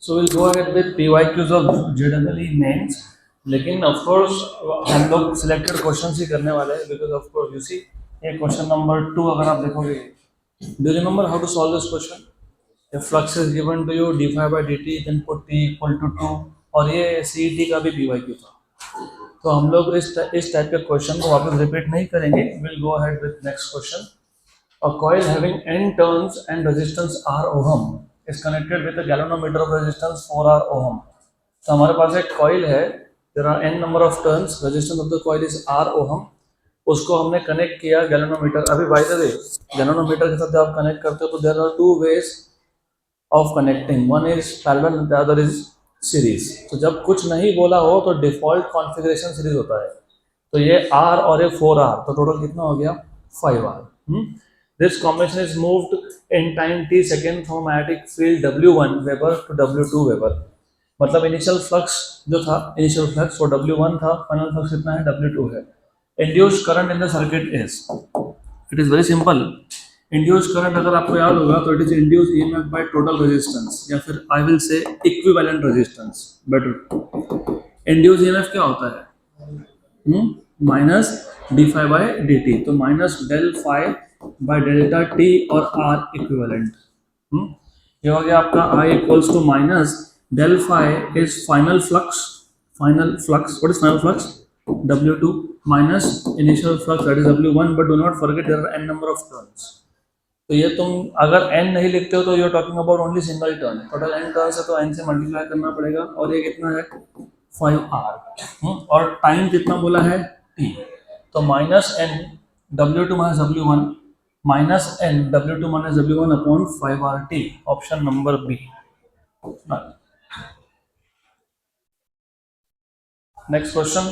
So we'll go ahead with PYQs of JEE mains. लेकिन of course हम लोग selected questions ही करने वाले हैं because of course you see ये question number 2 अगर आप देखोगे, do you remember how to solve this question? If flux is given to you d phi by dt then put t equal to 2 और ये CET का भी PYQ था. तो हम लोग इस टाइप के क्वेश्चन को वापस रिपीट नहीं करेंगे. We'll go ahead with next question. A coil having n turns and resistance R ohm is connected with a galvanometer of resistance 4R ohm. तो हमारे पास एक coil है, there are n number of turns, resistance of the coil is R ohm. उसको हमने connect किया galvanometer. अभी by the way galvanometer के साथ जब आप कनेक्ट करते हो तो there are two ways of connecting, one is parallel and the other is series. तो जब कुछ नहीं बोला हो तो डिफॉल्ट कॉन्फ़िगरेशन सीरीज होता है. तो ये R और ये 4R, तो टोटल कितना हो गया 5R. This combination is moved in time t second from magnetic field W1 Weber to W2 Weber. मतलब इनिशियल फ्लक्स जो था, इनिशियल फ्लक्स वो W1 था, फाइनल फ्लक्स कितना है W2 है. Induced current in the circuit is, it is very simple. Induced current अगर आपको याद होगा तो it is induced EMF by total resistance, या फिर I will say equivalent resistance better. Induced EMF क्या होता है? Minus d phi by d t. तो minus del phi by delta t और आर इक्विवेलेंट. ये हो गया आपका I equals to minus del phi is final flux. Final flux, what is final flux? W2 minus initial flux that is W1, but do not forget there are n number of turns. तो ये तुम अगर n नहीं लिखते हो तो you are talking about only single turn. Total n turns है तो n से मल्टीप्लाई करना पड़ेगा. और ये कितना है 5R. और टाइम कितना बोला है t. तो minus n W2 minus W1 minus n W2 minus W1 upon 5RT. Option number B. Next question,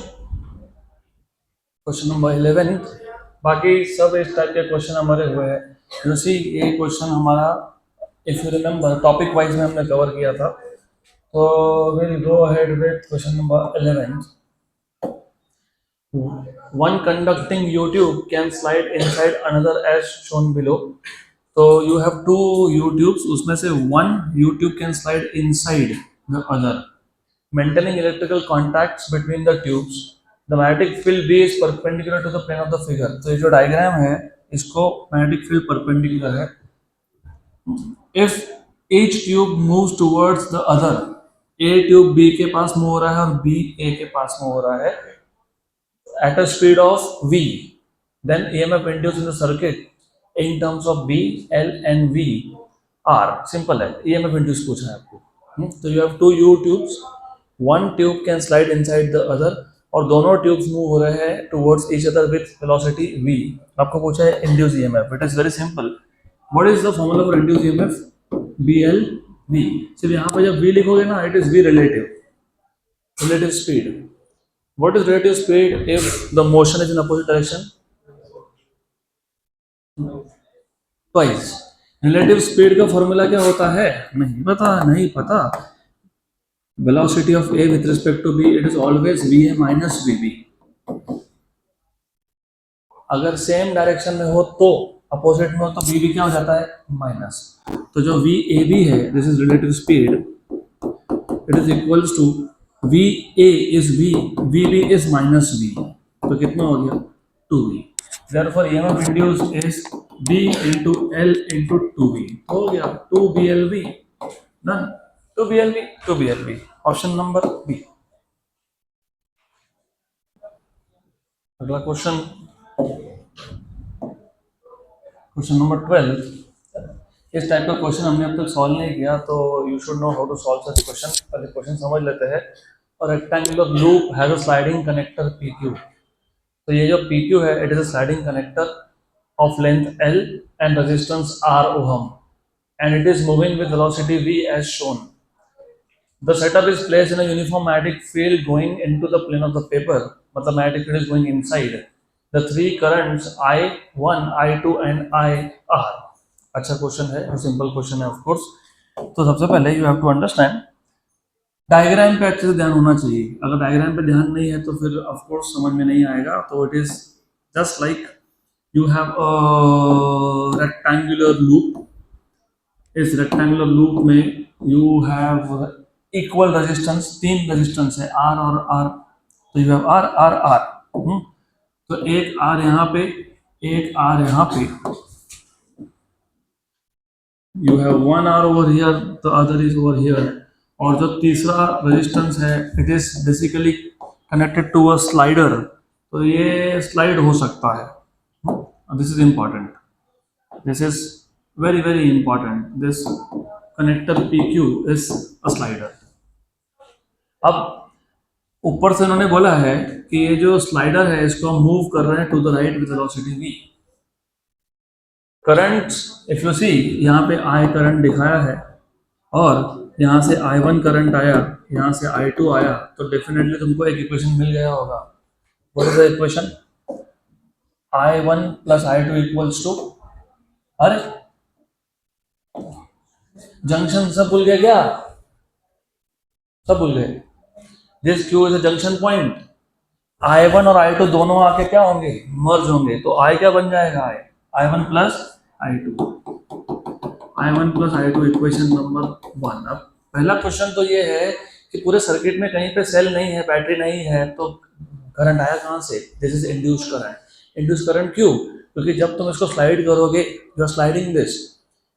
question number 11. बाकी सब इस टाइप के क्वेश्चन हमारे हुए हैं. जैसे ये क्वेश्चन हमारा if you remember topic wise में हमने कवर किया था. तो will go ahead with question number 11. One conducting U-tube can slide inside another as shown below. So you have two U-tubes, उसमें से one U-tube can slide inside the other, maintaining electrical contacts between the tubes. The magnetic field B is perpendicular to the plane of the figure. तो ये जो diagram है इसको magnetic field perpendicular है. If each tube moves towards the other, A tube B के पास move हो रहा है और B A के पास मूव हो रहा है at a speed of V, then EMF induced in the circuit in terms of B, L and V are simple है. EMF induced पूछा है आपको. तो you have two U tubes, one tube can slide inside the other और दोनों tubes move हो रहे हैं towards each other with velocity V. आपको पूछा है induced EMF. It is very simple. What is the formula for induced EMF? BL V. सिर्फ यहाँ पे जब V लिखोगे ना, it is V relative, relative speed. What is relative speed if the motion is in opposite direction? Twice. Relative speed का formula क्या होता है? नहीं पता. Velocity of A with respect to B, it is always VA minus VB. अगर same direction में हो तो, अपोजिट में हो तो VB क्या हो जाता है? माइनस. तो जो VAB है, this is relative speed, it is equals to VA is V, VB is minus V. तो कितना हो गया 2V. Therefore EMF induced is B into L into 2V. हो गया 2BLV. Done. 2BLV. Option number B. अगला question, question number 12. इस type का question हमने अब तक सॉल्व नहीं किया, तो you should know how to solve such question. पहले क्वेश्चन समझ लेते हैं. और rectangular loop has a sliding connector PQ. तो ये जो PQ है, it is a sliding connector of length L and resistance R ohm, and it is moving with velocity V as shown. The setup is placed in a uniform magnetic field going into the plane of the paper. मतलब magnetic field is going inside. The three currents I1, I2 and I are. अच्छा question है, simple question है of course. तो सबसे पहले you have to understand diagram पे अच्छे से ध्यान होना चाहिए. अगर डायग्राम पे ध्यान नहीं है तो फिर ऑफ कोर्स समझ में नहीं आएगा. तो it is just like you have a rectangular loop. इस रेक्टेंगुलर लूप में you have equal resistance, 3 resistance है आर और आर, तो you have R R R, तो एक आर यहाँ पे, एक आर यहाँ पे, you have one R over here, the other is over here, और जो तीसरा रेजिस्टेंस है it is basically connected to a slider, तो ये स्लाइड हो सकता है, this is important, this is very very important, this connector PQ is a slider. अब ऊपर से उन्होंने बोला है कि ये जो स्लाइडर है इसको हम मूव कर रहे हैं to the right with velocity v। Current if you see यहाँ पे I करंट दिखाया है और यहाँ से I1 करंट आया, यहाँ से I2 आया, तो डेफिनेटली तुमको एक इक्वेशन मिल गया होगा। What is the equation? I1 plus I2 equals to, अरे जंक्शन सब भूल गए क्या? सब भूल गए। This Q is a junction point, I1 और I2 दोनों आके क्या होंगे? मर्ज होंगे, तो I क्या बन जाएगा? I1 plus I2, I1 plus I2 equation number 1। अब पहला क्वेश्चन तो ये है कि पूरे सर्किट में कहीं पे सेल नहीं है, बैटरी नहीं है, तो करंट आया कहाँ से? This is induced current. Induced current क्यों? क्योंकि जब तुम इसको स्लाइड करोगे, you are sliding this,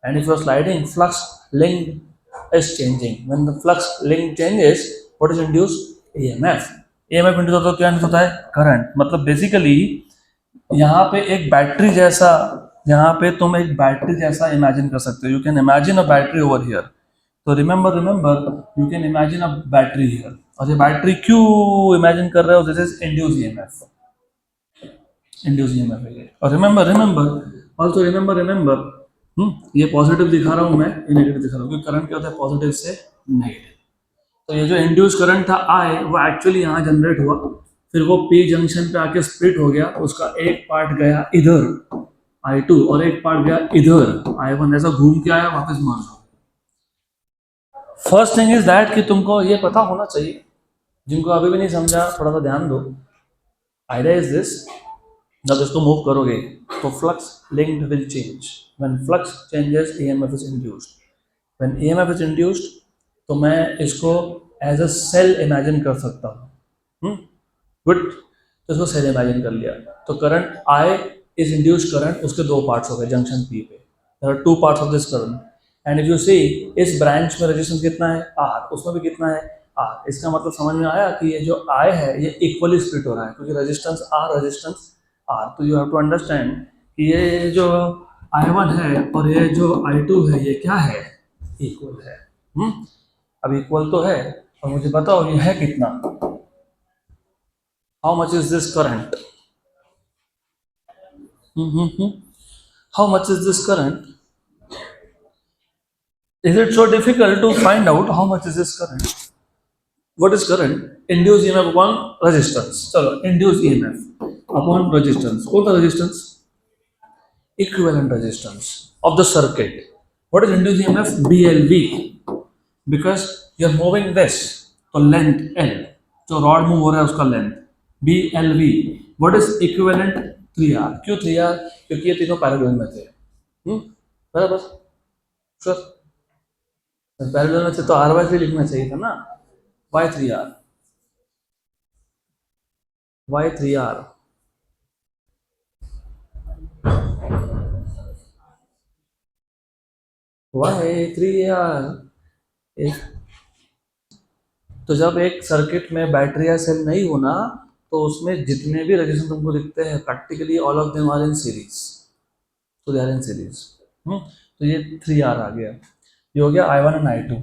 and if you are sliding, flux link is changing, when the flux link changes, what is induced? EMF। EMF induce होता है, क्या induce होता है? करंट। मतलब बेसिकली यहाँ पे एक बैटरी जैसा, यहाँ पे तुम एक बैटरी जैसा इमेजिन कर सकते हो, you can imagine a battery over here, तो remember you can imagine a battery here, और ये बैटरी क्यों इमेजिन कर रहे हो? This is induce EMF, induce EMF है ये। और रिमेंबर ऑल्सो रिमेंबर ये पॉजिटिव दिखा रहा हूँ मैं, ये नेगेटिव दिखा रहा हूँ, क्योंकि करंट क्या होता है? पॉजिटिव से नेगेटिव। तो ये जो इंड्यूस करंट था I, वो एक्चुअली यहाँ जनरेट हुआ, फिर वो P जंक्शन पे आके स्प्लिट हो गया, उसका एक पार्ट गया इधर I2 और एक पार्ट गया इधर I1, ऐसा घूम के आया, वापस मर्ज हो गया। फर्स्ट थिंग इज दैट कि तुमको ये पता होना चाहिए, जिनको अभी भी नहीं समझा थोड़ा सा ध्यान दो। आइडिया इज दिस, जब इसको मूव करोगे तो flux linked will change, when flux changes EMF is induced, when EMF is induced, तो मैं इसको एज अ सेल इमेजिन कर सकता हूँ। गुड, तो इसको सेल इमेजिन कर लिया, तो current I is induced current, उसके दो पार्ट्स हो गए जंक्शन P पे, there are two parts of this current, and if you see इस ब्रांच में रेजिस्टेंस कितना है? R, उसमें भी कितना है? R। इसका मतलब समझ में आया कि ये जो I है ये इक्वली स्प्लिट हो रहा है, क्योंकि रेजिस्टेंस R, तो यू हैव टू अंडरस्टैंड कि ये जो I1 है और ये जो I2 है ये क्या है? इक्वल है। अब इक्वल तो है, और मुझे बताओ ये है कितना? How much is this current? How much is this current? Is it so difficult to find out how much is this current? What is current? Induced EMF upon resistance. चलो, induced EMF upon resistance. कौन सा resistance? Equivalent resistance of the circuit. What is induced EMF? BLV. Because you are moving this, तो length L, जो rod move हो रहा है उसका length BLV. What is equivalent? 3R. क्यों 3R? क्योंकि ये तीनों पैरेलल में थे। बराबर? Sure. पैरेलल में थे तो R/3 लिखना चाहिए था ना, Y3R, Y3R। तो जब एक सर्किट में बैटरी या सेल नहीं होना, तो उसमें जितने भी रेजिस्टेंस तुमको दिखते हैं practically all of them are in series, तो दे आर इन सीरीज। तो ये 3R आ गया, ये हो गया I1 and I2,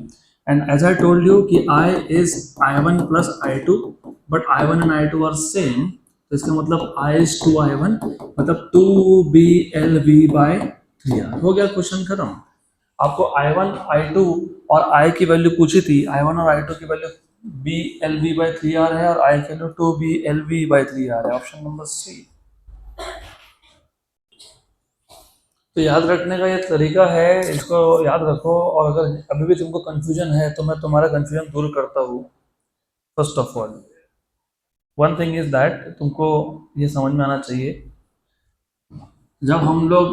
and as I told you कि I is I1 plus I2, but I1 and I2 are same, तो इसका मतलब I is 2I1, मतलब 2BLV by 3R। हो गया, क्वेश्चन खत्म। आपको I1 I2 और I की वैल्यू पूछी थी, I1 और I2 की वैल्यू BLV by 3R है और I की वैल्यू 2BLV by 3R है, ऑप्शन नंबर C। तो याद रखने का ये तरीका है, इसको याद रखो, और अगर अभी भी तुमको कंफ्यूजन है तो मैं तुम्हारा कंफ्यूजन दूर करता हूँ। First of all one thing is that, तुमको ये समझ में आना चाहिए, जब हम लोग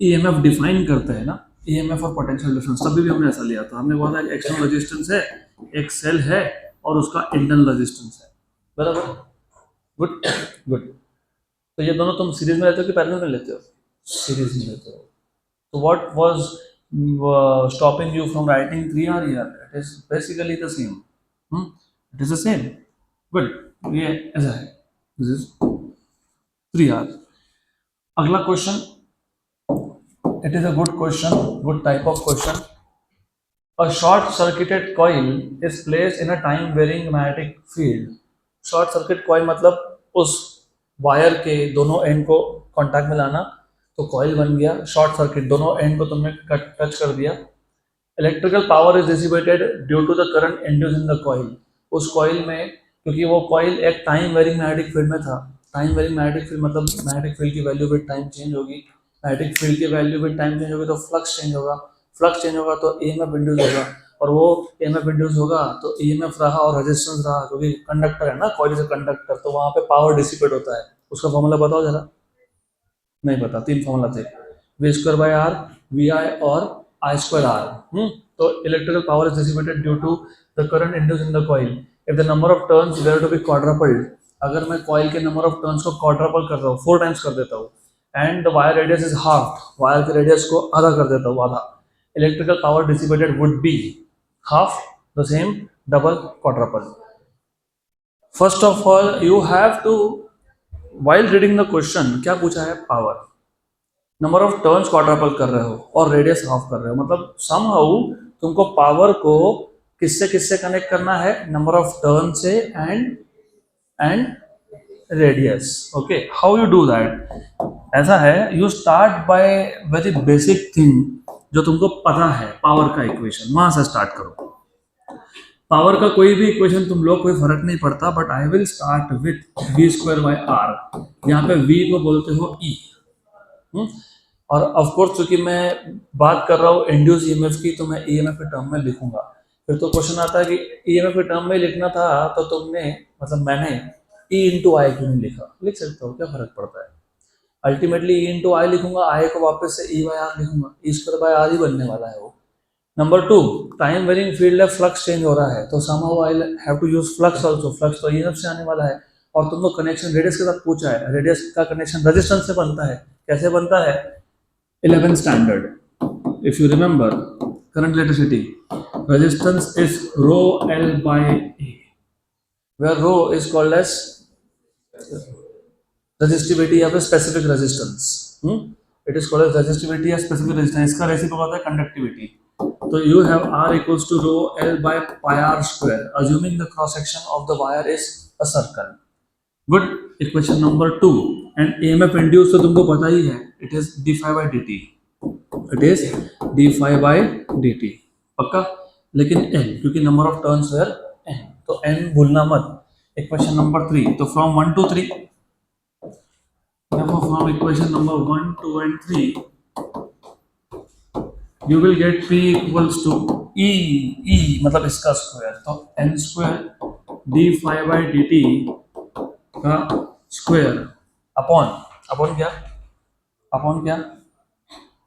EMF डिफाइन करते हैं ना, EMF और पोटेंशियल डिफरेंस, तभी भी हमने ऐसा लिया था, हमने बोला था एक्सटर्नल रेजिस्टेंस है, एक सेल है और उसका इंटरनल रेजिस्टेंस है, बराबर। Good good. तो ये दोनों तुम सीरीज में लेते हो कि पैरेलल में लेते हो? सीरीज में लेते हो। तो what was stopping you from writing 3R here? It is basically the same. It is the same. Good. ये ऐसा है, this is 3R. अगला question, it is a good question, good type of question. A short circuited coil is placed in a time varying magnetic field. Short circuit coil मतलब उस wire के दोनों and को contact में लाना, तो coil बन गया शॉर्ट सर्किट, दोनों एंड को तुमने टच कर दिया। Electrical power is dissipated due to the current induce in the coil. उस कॉइल में, क्योंकि वो कॉइल एक टाइम वेरिंग मैग्नेटिक फील्ड में था, टाइम वेरिंग मैग्नेटिक फील्ड मतलब मैग्नेटिक फील्ड की वैल्यू विद टाइम चेंज होगी, मैग्नेटिक फील्ड की वैल्यू विद टाइम चेंज होगी तो फ्लक्स चेंज होगा, फ्लक्स चेंज होगा तो ईएमएफ इंड्यूस होगा, और वो ईएमएफ इंड्यूस होगा तो ईएमएफ रहा और रेजिस्टेंस रहा, क्योंकि कंडक्टर है ना, कॉइल इज अ कंडक्टर, तो वहां पे पावर डिसिपेट होता है। उसका फॉर्मूला बताओ जरा। नहीं पता? 3 फॉर्मूला थे, V²/R, VI और I²R। तो electrical power is dissipated due to the current induce in the coil if the number of turns were to be quadrupled. अगर मैं कॉइल के नंबर ऑफ टर्न्स को क्वाड्रपल कर रहा हूँ, 4 टाइम्स कर देता हूँ, and the wire radius is half, wire के रेडियस को आधा कर देता हूँ, आधा, electrical power dissipated would be half the same double quadruple. First of all you have to, while reading the question, क्या पूछा है? Power, number of turns quadruple कर रहे हो और रेडियस हाफ कर रहे हो, मतलब समहाउ तुमको पावर को किससे किससे कनेक्ट करना है? नंबर ऑफ टर्न से and radius. Okay, how you do that? ऐसा है, you start by very basic thing जो तुमको पता है, पावर का इक्वेशन, वहां से स्टार्ट करो। पावर का कोई भी इक्वेशन तुम लोग, कोई फर्क नहीं पड़ता, but I will start with V²/R। यहाँ पे V को बोलते हो E। और ऑफ कोर्स चूंकि मैं बात कर रहा हूँ इंड्यूस ईएमएफ की, तो मैं ईएमएफ के टर्म में लिखूंगा। फिर तो क्वेश्चन आता है कि ईएमएफ के टर्म में लिखना था, तो तुमने, मतलब मैंने E इंटू आई क्यों नहीं लिखा? लिख सकता हूँ, क्या फर्क पड़ता है? अल्टीमेटली E इंटू आई लिखूंगा, आई को वापस से E/R लिखूंगा, E²/R ही बनने वाला है वो। नंबर 2, टाइम वेरिंग फील्ड है, फ्लक्स चेंज हो रहा है, तो somehow I have to use flux also, flux तो ईएमएफ से आने वाला है। और तुमको कनेक्शन रेडियस के साथ पूछा है, रेडियस का कनेक्शन रेजिस्टेंस से बनता है। कैसे बनता है? 11th standard, if you remember, current electricity, resistance is rho L by A, where rho is called as resistivity या फिर specific resistance। It is called as resistivity या specific resistance, इसका रेसिप्रोकल होता है conductivity। तो you have R equals to rho L by pi R square, assuming the cross section of the wire is a circle। Good, equation number 2। and EMF induced तो तुमको पता ही है, it is d phi by dt, it is d phi by dt, पक्का। लेकिन n, क्योंकि number of turns were n, तो n भूलना मत। इक्वेशन नंबर 3, तो from 1 to 3, from equation number 1, 2 and 3 you will get P equals to E मतलब इसका square, तो n square d phi by dt का स्क्वायर अपॉन क्या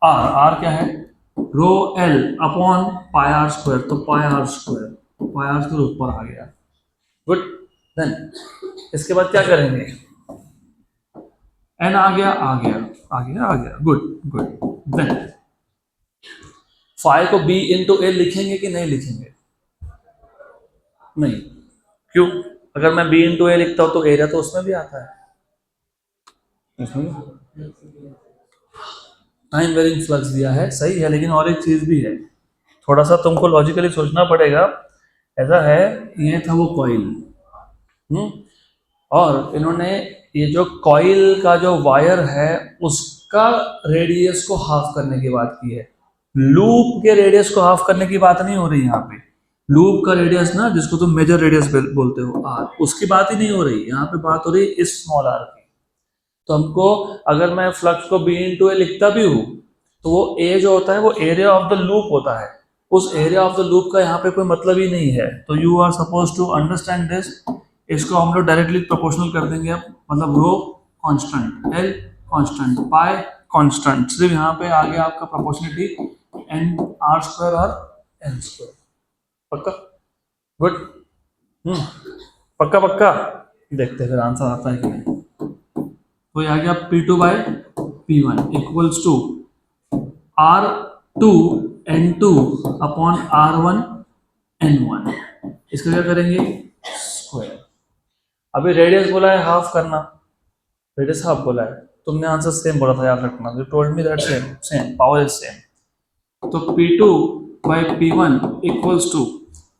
r क्या है? Rho L upon pi R square, तो pi R square ऊपर आ गया। गुड, देन इसके बाद क्या करेंगे? n आ गया। गुड। देन फाई को B इंटू ए लिखेंगे कि नहीं लिखेंगे? नहीं, क्यों? अगर मैं B इंटू ए लिखता हूं तो एरिया तो उसमें भी आता है, टाइम वेरिंग फ्लक्स दिया है, सही है, लेकिन और एक चीज भी है, थोड़ा सा तुमको लॉजिकली सोचना पड़ेगा। ऐसा है, ये था वो कॉइल, और इन्होंने ये जो कॉइल का जो वायर है उसका रेडियस को हाफ करने की बात की है, लूप के रेडियस को हाफ करने की बात नहीं हो रही यहाँ पे। लूप का रेडियस ना, जिसको तुम मेजर रेडियस बोलते हो आर, उसकी बात ही नहीं हो रही यहाँ पे, बात हो रही इस स्मॉल आर की। तो हमको, अगर मैं फ्लक्स को B इंटू ए लिखता भी हूँ, तो वो ए जो होता है वो एरिया ऑफ द लूप होता है, उस एरिया ऑफ द लूप का यहाँ पे कोई मतलब ही नहीं है। तो you are suppose to understand this. इसको हम लोग डायरेक्टली प्रोपोर्शनल कर देंगे अब, मतलब rho constant, L constant, pi constant, सिर्फ यहाँ पे आ गया आपका प्रोपोर्शनलिटी एन आर स्क्वायर और एन स्क्वायर, पक्का। गुड। पक्का पक्का। देखते हैं फिर आंसर आता है कि नहीं। तो ये आ गया P2/P1 equals to R2N2 upon R1N1। इसका क्या करेंगे, स्क्वायर। अभी रेडियस बोला है हाफ करना, रेडियस हाफ बोला है, तुमने आंसर सेम बोला था, याद रखना। You told me that same same power is same. तो P2/P1 equals to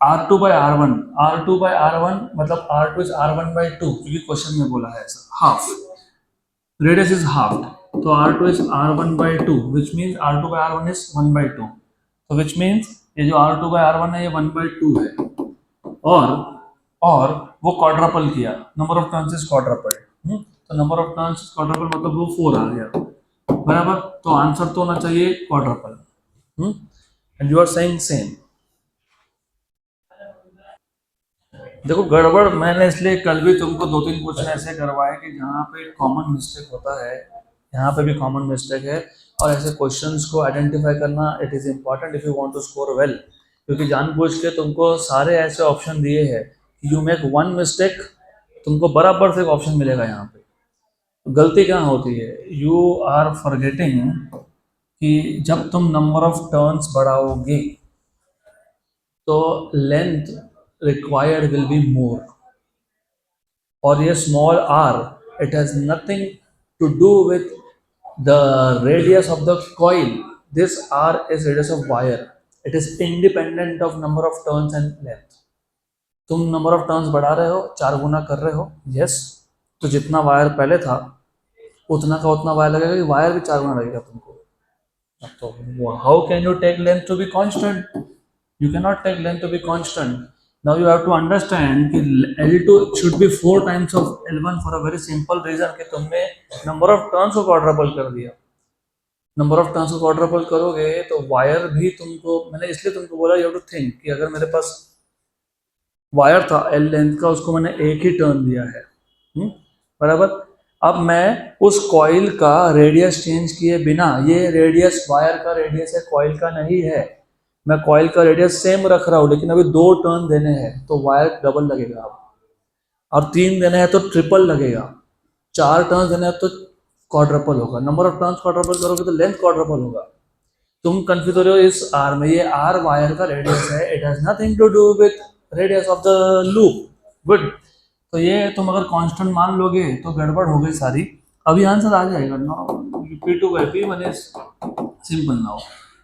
R2/R1। R2/R1 मतलब R2 इज R1/2, क्योंकि क्वेश्चन में बोला है ऐसा, हाफ, radius is halved, तो R2 is R1/2, which means R2/R1 is 1/2, तो which means ये जो R2/R1 है ये 1/2 है। और और वो क्वाड्रपल किया, number of turns is quadruple. तो number of turns is quadruple मतलब वो 4 आ गया, बराबर। तो आंसर तो होना चाहिए quadruple. And you are saying same. देखो गड़बड़ मैंने इसलिए कल भी तुमको 2-3 क्वेश्चन ऐसे करवाए कि जहाँ पे कॉमन मिस्टेक होता है, यहाँ पे भी कॉमन मिस्टेक है। और ऐसे क्वेश्चंस को आइडेंटिफाई करना it is important if you want to score well, क्योंकि जानबूझ के तुमको सारे ऐसे ऑप्शन दिए हैं कि यू मेक वन मिस्टेक, तुमको बराबर से ऑप्शन मिलेगा। यहाँ पे गलती कहाँ होती है, यू आर फॉरगेटिंग कि जब तुम नंबर ऑफ टर्न्स बढ़ाओगे तो length required will be more. और ये small R, it has nothing to do with the radius of the coil. This R is radius of wire, it is independent of number of turns and length. तुम number of turns बढ़ा रहे हो, 4 गुना कर रहे हो, yes, तो जितना wire पहले था उतना का उतना वायर लगेगा, कि वायर भी 4 गुना लगेगा तुमको। तो how can you take length to be constant? You cannot take length to be constant. Now you have to understand कि L2 should be 4 times of L1 for a very simple reason कि तुमने number of turns को quadruple कर दिया। Number of turns को quadruple करोगे तो wire भी तुमको, मैंने इसलिए तुमको बोला यू हैव टू थिंक कि अगर मेरे पास वायर था L लेंथ का, उसको मैंने एक ही टर्न दिया है, बराबर। अब मैं उस कॉइल का रेडियस चेंज किए बिना, ये रेडियस वायर का रेडियस है, कॉइल का नहीं है, मैं कॉइल का रेडियस सेम रख रहा हूँ, लेकिन अभी 2 टर्न देने हैं तो वायर डबल लगेगा अब, और 3 देने हैं तो ट्रिपल लगेगा, 4 टर्न देने हैं तो क्वाड्रपल होगा। नंबर ऑफ टर्न्स क्वाड्रपल करोगे तो लेंथ क्वाड्रपल होगा। तुम कंफ्यूज हो रहे हो इस आर में, ये आर वायर का रेडियस है, it has nothing to do with radius of the loop. Good. तो ये तुम अगर कांस्टेंट मान लोगे तो गड़बड़ हो गई सारी। अभी आंसर आ जाएगा ना, P2/P1 is simple now,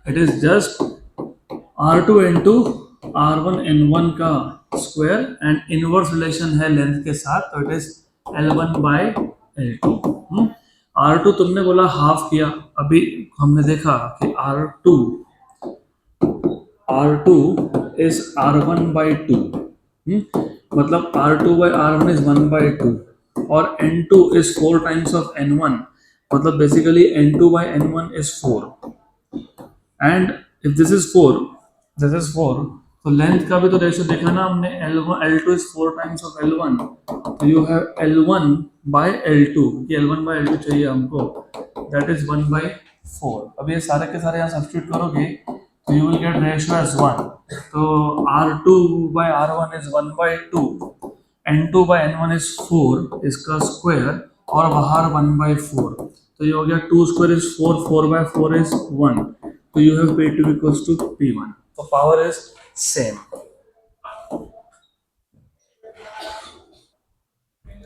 it is just R2 into R1N1 का स्क्वायर एंड इनवर्स रिलेशन है लेंथ के साथ, तो इट इज L1/L2। R2 तुमने बोला हाफ किया, अभी हमने देखा कि R2 इज R1/2, मतलब R2/R1 इज 1/2, और N2 is 4 times of N1, मतलब basically N2/N1 is 4, and if this is 4, तो लेंथ का भी तो रेशियो देखा ना हमने, L2 is 4 times of L1, तो यू हैव L1/L2, कि L1/L2 चाहिए हमको, दैट इज 1/4। अब ये सारे के सारे यहाँ सब्स्टिट्यूट करोगे तो you will get ratio as 1, तो R2/R1 इज 1/2, N2/N1 इज 4, इसका स्क्वायर, और बाहर 1/4, तो ये हो गया 2 स्क्वायर इज 4, 4/4 इज 1, तो you have P2 equals to P1. So power is same.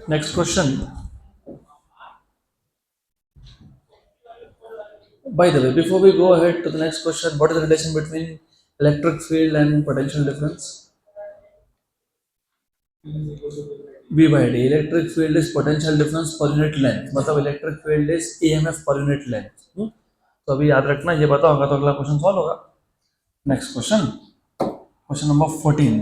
Next question. By the way, before we go ahead to the next question, what is the relation between electric field and potential difference? V by D. Electric field is potential difference per unit length. मतलब electric field is EMF per unit length. तो अभी याद रखना, ये पता होगा तो अगला क्वेश्चन सॉल्व होगा। Next question number 14।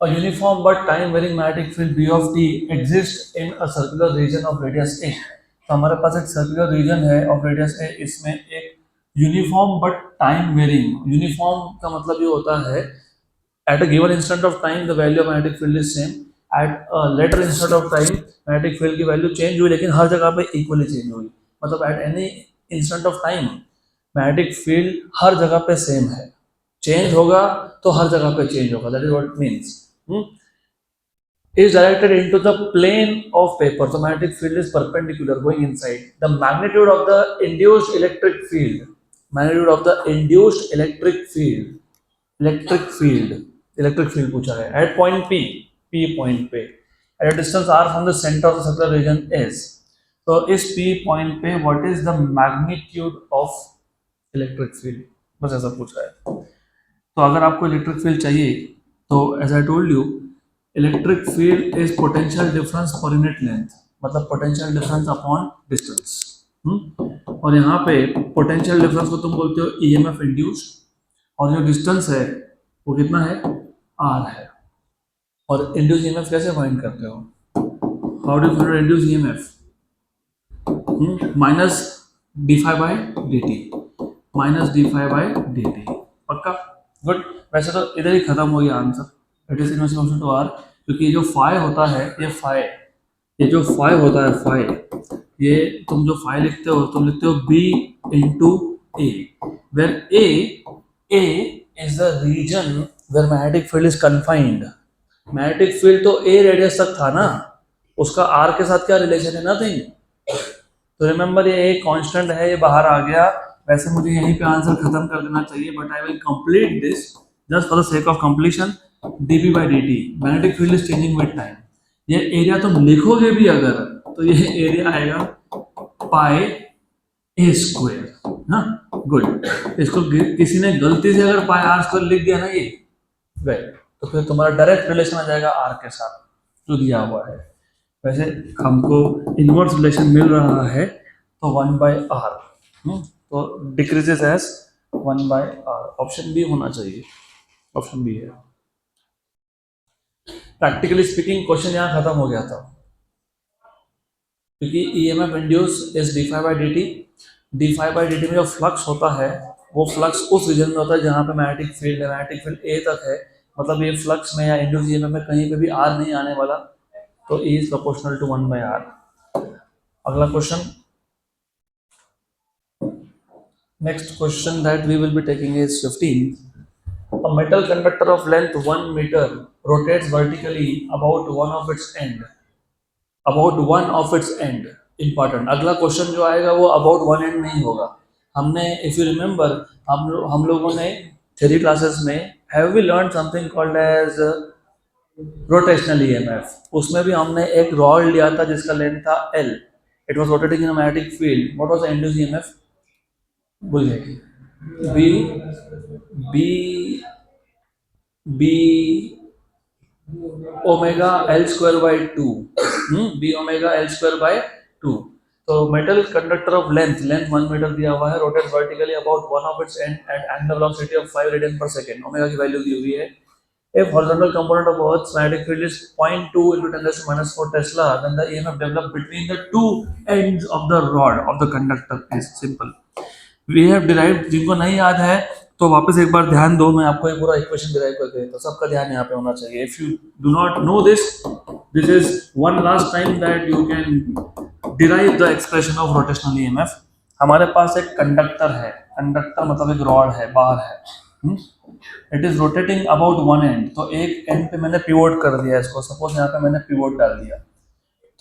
A uniform but time varying magnetic field B of T exists in a circular region of radius A। तो हमारे पास एक सर्कुलर रीजन है ऑफ रेडियस A, इसमें एक uniform but time varying. Uniform का मतलब ये होता है at a given instant of time the value of magnetic field is same, at a later instant of time magnetic field की value change हुई, लेकिन हर जगह पे इक्वली चेंज हुई, मतलब at any instant of time magnetic field हर जगह पे सेम है। चेंज होगा तो हर जगह पे चेंज होगा, that is what it means. Is directed into the plane of paper. The magnetic field is perpendicular going inside. The magnitude of the induced electric field. Magnitude of the induced electric field पूछा है. At point P point पे. At a distance r from the center of the circular region is. So इस P point पे what is the magnitude of electric field? बस ऐसा पूछा है. तो अगर आपको इलेक्ट्रिक फील्ड चाहिए तो as I told you, electric field is potential difference per unit length, मतलब पोटेंशियल डिफरेंस अपॉन डिस्टेंस. और यहाँ पे पोटेंशियल डिफरेंस को तुम बोलते हो ईएमएफ इंड्यूस्ड, और जो डिस्टेंस है वो कितना है, आर है. और इंड्यूस ईएमएफ कैसे फाइंड करते हो, how do find induce EMF, minus d phi by d t, minus d phi by d t. पक्का, गुड. वैसे तो इधर ही खत्म हो गया answer, it is inverse to r, क्योंकि जो फाई होता है ये जो फाई होता है फाई, ये तुम जो फाई लिखते हो तुम लिखते हो B into A, where A is the region where magnetic field is confined. Magnetic field तो ए रेडियस तक था ना, उसका आर के साथ क्या रिलेशन है, नथिंग. तो रिमेंबर ये एक कांस्टेंट है, ये बाहर आ गया. वैसे मुझे यहीं पे आंसर खत्म कर देना चाहिए, but I will complete this just for the sake of completion. dB by dt, magnetic field is changing with time. ये एरिया तुम लिखोगे भी अगर तो ये एरिया आएगा पाई ए स्क्वायर. हाँ, गुड. इसको किसी ने गलती से अगर पाई आर स्क्वायर लिख दिया ना ये गए, तो फिर तुम्हारा डायरेक्ट रिलेशन आ जाएगा आर के साथ जो दिया हुआ है. वैसे हमको इनवर्स रिलेशन मिल रहा है तो 1/r, तो decreases as 1/r. Option B होना चाहिए, ऑप्शन बी है. प्रैक्टिकली स्पीकिंग क्वेश्चन यहाँ खत्म हो गया था, क्योंकि EMF induce is d phi by d t. D phi by d t में जो फ्लक्स होता है वो फ्लक्स उस रीजन में होता है जहाँ पे मैग्नेटिक फील्ड है. मैग्नेटिक फील्ड ए तक है, मतलब ये फ्लक्स में या इंड्यूस ईएमएफ में कहीं पे भी आर नहीं आने वाला, तो E is proportional to 1/r. अगला question, next question that we will be taking is 15. A metal conductor of length 1 meter rotates vertically about one of its end. Important. अगला क्वेश्चन जो आएगा वो about one end नहीं होगा. हमने, if you remember, हम लोगों ने थ्योरी क्लासेस में have we learned something called as rotational EMF. उसमें भी हमने एक रॉड लिया था जिसका लेंथ था L. It was rotating in a magnetic field. What was the induced EMF, भूल गए, B omega L square by 2, B omega L square by 2. तो metal conductor of length 1 metre दिया हुआ है, rotate vertically about one of its end at angular velocity of 5 radian per second. Omega की value दी हुई है. If horizontal component of Earth's magnetic field is 0.2 into 10⁻⁴ Tesla, then the EMF developed between the two ends of the rod of the conductor is simple. We have derived, जिनको नहीं याद है तो वापस एक बार ध्यान दो, मैं आपको एक पूरा इक्वेशन डिराइव करके देता हूं, सबका ध्यान यहाँ पे होना चाहिए. If you do not know this, this is one last time that you can derive the expression of rotational EMF. हमारे पास एक कंडक्टर है, कंडक्टर मतलब एक रॉड है, बार है. It is rotating about one and, तो एक एंड पे मैंने पिवोट कर दिया इसको. सपोज यहाँ पे मैंने पिवोट डाल दिया,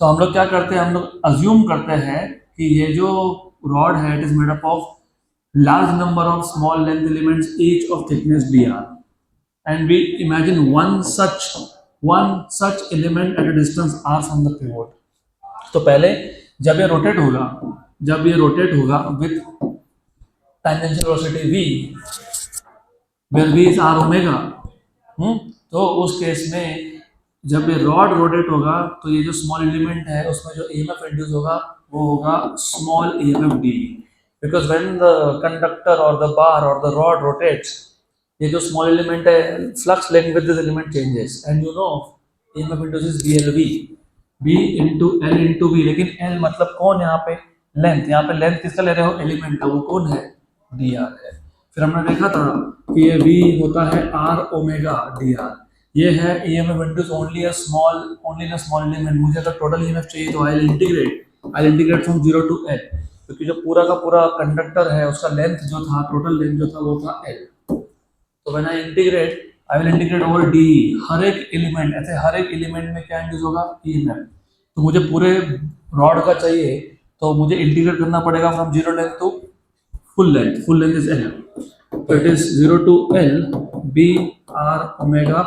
तो हम लोग क्या करते हैं, हम लोग अज्यूम करते हैं कि ये जो रॉड है it is made up of large number of small length elements each of thickness dr, and we imagine one such element at a distance r from the pivot. तो पहले जब ये रोटेट होगा with tangential velocity v, where v is r omega, तो उस case में जब ये रॉड रोटेट होगा तो ये जो स्मॉल एलिमेंट है उसमें जो ईएमएफ इंड्यूस होगा वो होगा small EMF d. Because when the conductor और द बार और द रॉड रोटेट्स, ये जो स्मॉल एलिमेंट है, flux link with this element changes, and you know EMF induce BLV, B into L into V. लेकिन L मतलब कौन, यहाँ पे लेंथ, यहाँ पे लेंथ किसका ले रहे हो, एलिमेंट का, वो कौन है, डी आर है. फिर हमने देखा था कि ये v होता है r ओमेगा dr. ये है EMF induce only in small element. मुझे अगर टोटल ईएमएफ चाहिए तो आई इंटीग्रेट फ्रॉम 0 to L, क्योंकि जो पूरा का पूरा कंडक्टर है उसका लेंथ जो था, टोटल लेंथ जो था वो था L. तो when I integrate, I will integrate over d, हर एक एलिमेंट, ऐसे हर एक एलिमेंट में क्या इंड्यूस होगा, ईएमएफ। तो मुझे पूरे रॉड का चाहिए, तो मुझे इंटीग्रेट करना पड़ेगा from zero length to full length is L. So it is 0 to L B R omega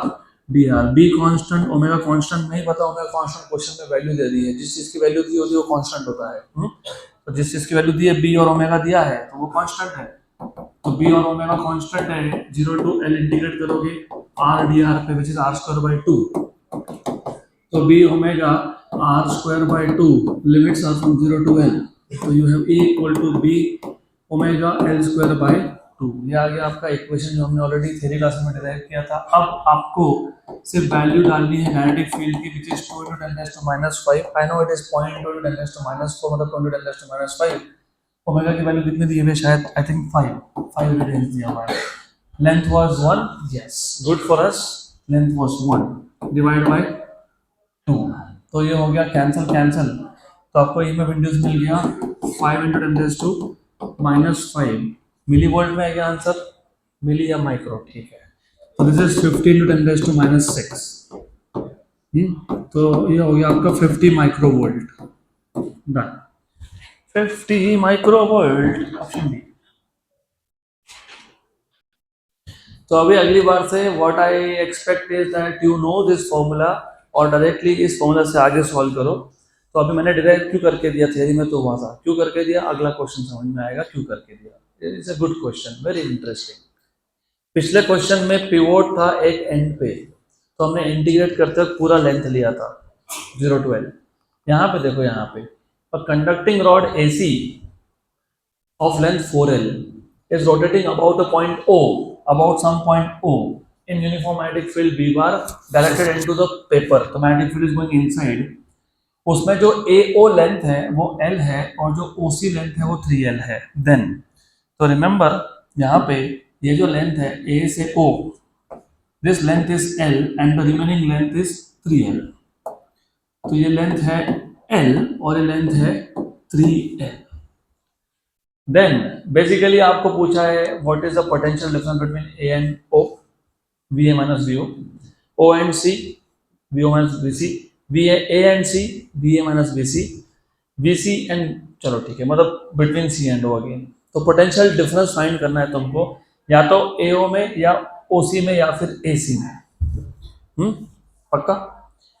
dr. B constant, omega constant नहीं पता, ओमेगा कांस्टेंट क्वेश्चन में वैल्यू दे दी है, जिस चीज की वैल्यू दी होती है वो कांस्टेंट होता है। तो जिस चीज की वैल्यू दी है B और ओमेगा दिया है तो वो कांस्टेंट है, तो B और ओमेगा कांस्टेंट है। 0 टू L इंटीग्रेट करोगे R dr पे, which is r square by 2, तो B omega r square by 2, limits are from 0 to L, तो you have E equal to B omega L square by 2। ये आ गया आपका equation जो हमने ऑलरेडी थ्योरी क्लास में डिराइव किया था। अब आपको सिर्फ वैल्यू डालनी है मैग्नेटिक फील्ड की, which is 2 × 10⁻⁵। I know it is 0.2 × 10⁻⁴, मतलब 2 × 10⁻⁵। ओमेगा की वैल्यू कितनी दी है शायद, आई थिंक 5 के रेंज दिया हुआ है। Length was 1, yes, good for us, length was 1 divide by 2, तो ये हो गया कैंसिल कैंसिल, तो आपको ईएमएफ इंड्यूस मिल गया 5 × 10⁻⁵ मिली वोल्ट में है क्या आंसर, मिली या माइक्रो, ठीक है। तो दिस इज 15 × 10⁻⁶। तो ये हो गया आपका 50 micro volt, done, 50 micro volt, option B. तो अभी अगली बार से what I expect is that you know this formula और डायरेक्टली इस फॉर्मूला से आगे सॉल्व करो। तो अभी मैंने डिराइव क्यों करके दिया थियरी में, तो हुआ था क्यों करके दिया, अगला क्वेश्चन समझ में आएगा क्यों करके दिया। It is a good question, very interesting. पिछले क्वेश्चन में पिवोट था एक एंड पे, तो हमने इंटीग्रेट करते वक्त पूरा लेंथ लिया था 0 to L। यहाँ पे देखो, यहाँ पे a conducting rod AC of length 4L is rotating about a point O, about some point O in uniform magnetic field B bar directed into the paper. तो magnetic field is going inside. उसमें जो AO length है वो L है और जो OC length है वो 3L है। देन तो रिमेंबर यहाँ पे ये जो लेंथ है A से O, this length is L and the remaining length is 3L। तो ये लेंथ है L और ये लेंथ है 3L। देन बेसिकली आपको पूछा है what is the potential difference between A and O, VA minus VO, O and C, VO minus VC, VA A and C, VA minus VC, VC and, चलो ठीक है, मतलब between C and O again. तो potential difference find करना है तुमको, या तो AO में या OC में या फिर AC में। पक्का।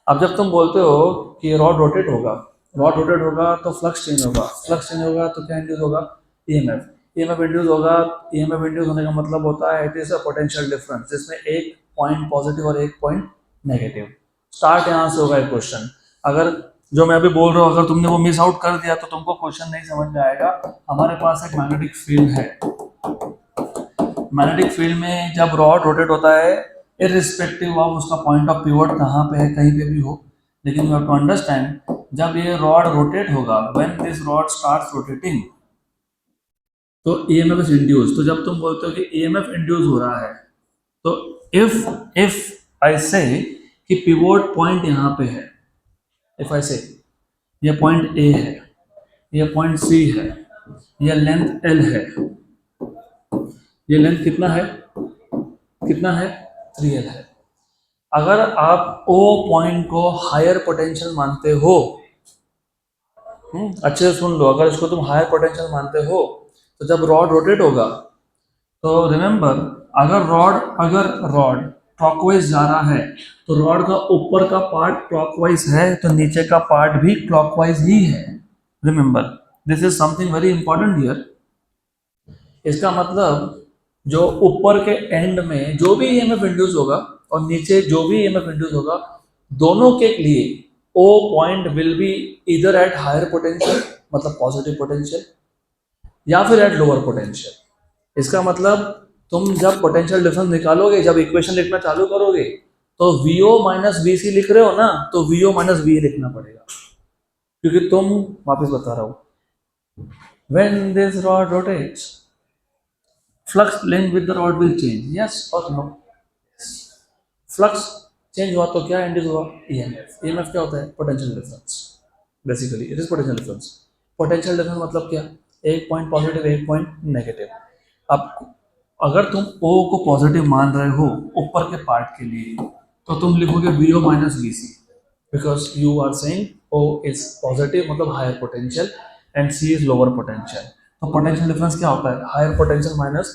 अब जब तुम बोलते हो कि रॉड रोटेट होगा, रॉड रोटेट होगा तो फ्लक्स चेंज होगा, फ्लक्स चेंज होगा तो क्या इंड्यूस होगा, ईएमएफ, ईएमएफ इंड्यूस होगा। ईएमएफ इंड्यूस होने का मतलब होता है it is a potential difference, जिसमें एक पॉइंट पॉजिटिव और एक पॉइंट नेगेटिव। स्टार्ट यहाँ से होगा क्वेश्चन। अगर जो मैं अभी बोल रहा हूँ अगर तुमने वो मिस आउट कर दिया तो तुमको क्वेश्चन नहीं समझ में आएगा। हमारे पास एक मैग्नेटिक फील्ड है, मैग्नेटिक फील्ड में जब रॉड रोटेट होता है, इररिस्पेक्टिव ऑफ उसका पॉइंट ऑफ पिवट कहाँ पे है, कहीं पे भी हो, लेकिन यू हैव टू अंडरस्टैंड जब ये रॉड रोटेट होगा, when this rod starts rotating, तो ईएमएफ इज इंड्यूस। तो जब तुम बोलते हो कि ईएमएफ इंड्यूस हो रहा है, तो इफ आई से कि पिवट पॉइंट यहाँ पे है, इफ आई से ये पॉइंट ए है, ये पॉइंट सी है, ये लेंथ एल है, ये लेंथ कितना है, कितना है, 3L है। अगर आप O पॉइंट को हायर पोटेंशियल मानते हो, अच्छे से सुन लो, अगर इसको तुम हायर पोटेंशियल मानते हो तो जब रॉड रोटेट होगा तो रिमेंबर अगर रॉड क्लॉकवाइज जा रहा है तो रॉड का ऊपर का पार्ट क्लॉकवाइज है तो नीचे का पार्ट भी क्लॉकवाइज ही है। Remember this is something very important here. इसका मतलब जो ऊपर के एंड में जो भी ईएमएफ इंड्यूस होगा और नीचे जो भी ईएमएफ इंड्यूस होगा, दोनों के लिए O पॉइंट विल बी इधर एट हायर पोटेंशियल, मतलब पॉजिटिव पोटेंशियल, या फिर एट लोअर पोटेंशियल। इसका मतलब तुम जब पोटेंशियल डिफरेंस निकालोगे, जब इक्वेशन लिखना चालू करोगे, तो VO माइनस VC लिख रहे हो ना, तो VO माइनस VA लिखना पड़ेगा, क्योंकि तुम, वापस बता रहा हूं, when this rod rotates flux length with the rod will change, yes or no? Flux change हुआ तो क्या इंड्यूस हुआ, EMF। EMF क्या होता है, potential difference, basically it is potential difference. Potential difference मतलब क्या, एक पॉइंट पॉजिटिव एक पॉइंट नेगेटिव। अब अगर तुम O को पॉजिटिव मान रहे हो ऊपर के पार्ट के लिए तो तुम लिखोगे VO minus VC, because you are saying O is positive मतलब higher potential and C is lower potential. तो पोटेंशियल डिफरेंस क्या होता है? Higher potential minus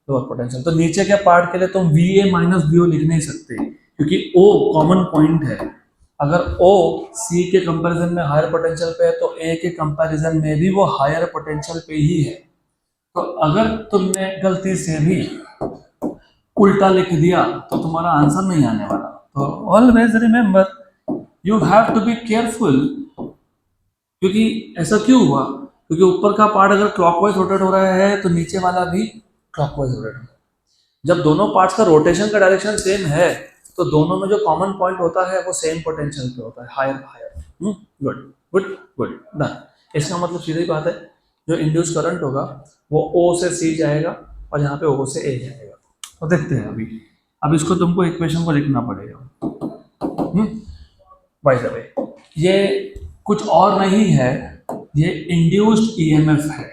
lower potential. तो नीचे के पार्ट के लिए तुम VA माइनस VO लिख नहीं सकते क्योंकि O कॉमन पॉइंट है। अगर O C के कंपैरिजन में हायर पोटेंशियल पे है तो A के कंपैरिजन में भी वो हायर पोटेंशियल पे ही है। तो अगर तुमने गलती से भी उल्टा लिख दिया तो तुम्हारा आंसर नहीं आने वाला। तो always remember you have to be careful. क्योंकि ऐसा क्यों हुआ? क्योंकि ऊपर का पार्ट अगर क्लॉकवाइज रोटेट हो रहा है तो नीचे वाला भी क्लॉकवाइज रोटेट हो रहा है। जब दोनों पार्ट्स का रोटेशन का डायरेक्शन सेम है तो दोनों में जो कॉमन पॉइंट होता है वो सेम पोटेंशियल पे होता है, higher higher. Good good good done. इसका मतलब सीधी बात है, जो इंड्यूस करंट होगा वो O से C जाएगा और यहाँ पे O से A जाएगा। तो देखते हैं अभी। अब इसको तुमको इक्वेशन को लिखना पड़ेगा। बाय द वे ये कुछ और नहीं है, ये इंड्यूस्ड ईएमएफ है।